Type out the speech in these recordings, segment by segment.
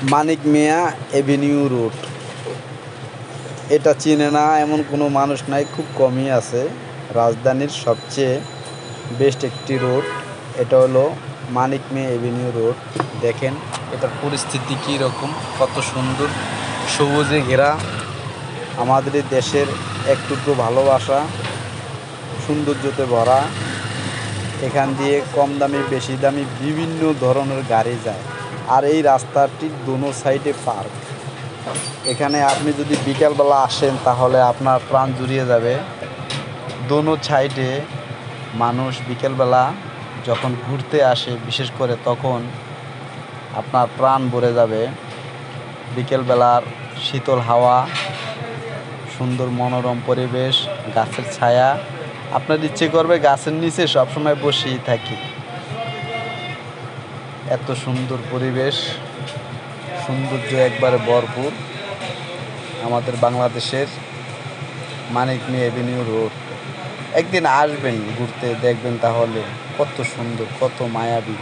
মানিক মিয়া Avenue road. এটা চিনে না এমন কোনো মানুষ নাই, খুব কমই আছে। রাজধানীর সবচেয়ে বেস্ট একটি রোড, এটা হলো মানিক মিয়া এভিনিউ রোড। দেখেন এটার পরিস্থিতি কী রকম, কত সুন্দর সবুজে ঘেরা। আমাদের দেশের একটুকু ভালোবাসা সৌন্দর্যতে ভরা। এখান দিয়ে কম দামি বেশি দামি বিভিন্ন ধরনের গাড়ি যায়। আর এই রাস্তাটির দোনো সাইডে পার্ক। এখানে আপনি যদি বিকালবেলা আসেন তাহলে আপনার প্রাণ জুড়িয়ে যাবে। দোনো সাইডে মানুষ বিকেলবেলা যখন ঘুরতে আসে বিশেষ করে, তখন আপনার প্রাণ ভরে যাবে। বিকেলবেলার শীতল হাওয়া, সুন্দর মনোরম পরিবেশ, গাছের ছায়া, আপনার ইচ্ছে করবে গাছের নিচে সবসময় বসেই থাকি। এত সুন্দর পরিবেশ, সৌন্দর্য একবারে ভরপুর আমাদের বাংলাদেশের মানিক মিয়া এভিনিউ রোড। একদিন আসবেন ঘুরতে, দেখবেন তাহলে কত সুন্দর, কত মায়াবী।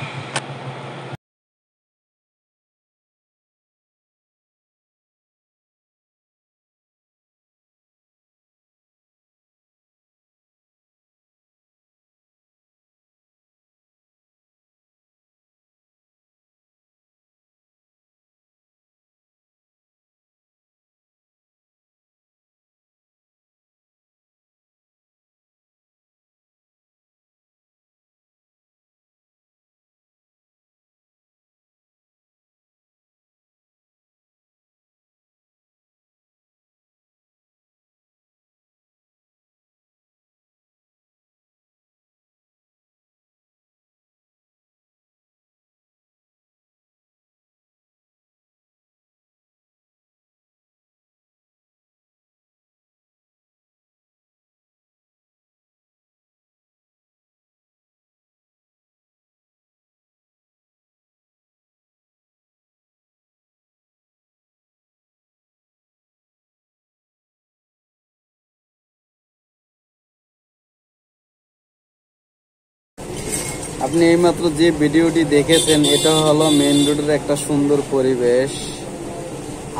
আপনি এইমাত্র যে ভিডিওটি দেখেছেন এটা হলো মেইন রোডের একটা সুন্দর পরিবেশ।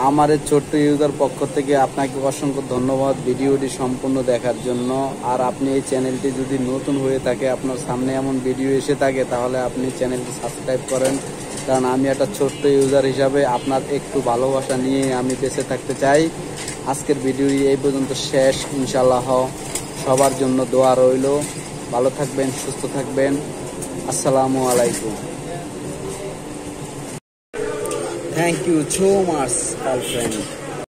আমার এই ছোট্ট ইউজার পক্ষ থেকে আপনাকে অসংখ্য ধন্যবাদ ভিডিওটি সম্পূর্ণ দেখার জন্য। আর আপনি এই চ্যানেলটি যদি নতুন হয়ে থাকে, আপনার সামনে এমন ভিডিও এসে থাকে, তাহলে আপনি চ্যানেলটি সাবস্ক্রাইব করেন। কারণ আমি একটা ছোট্ট ইউজার হিসাবে আপনার একটু ভালোবাসা নিয়ে আমি বেঁচে থাকতে চাই। আজকের ভিডিওটি এই পর্যন্ত শেষ। ইনশাআল্লাহ সবার জন্য দোয়া রইল। ভালো থাকবেন, সুস্থ থাকবেন। আসসালামু আলাইকুম। Thank you so much, all friends.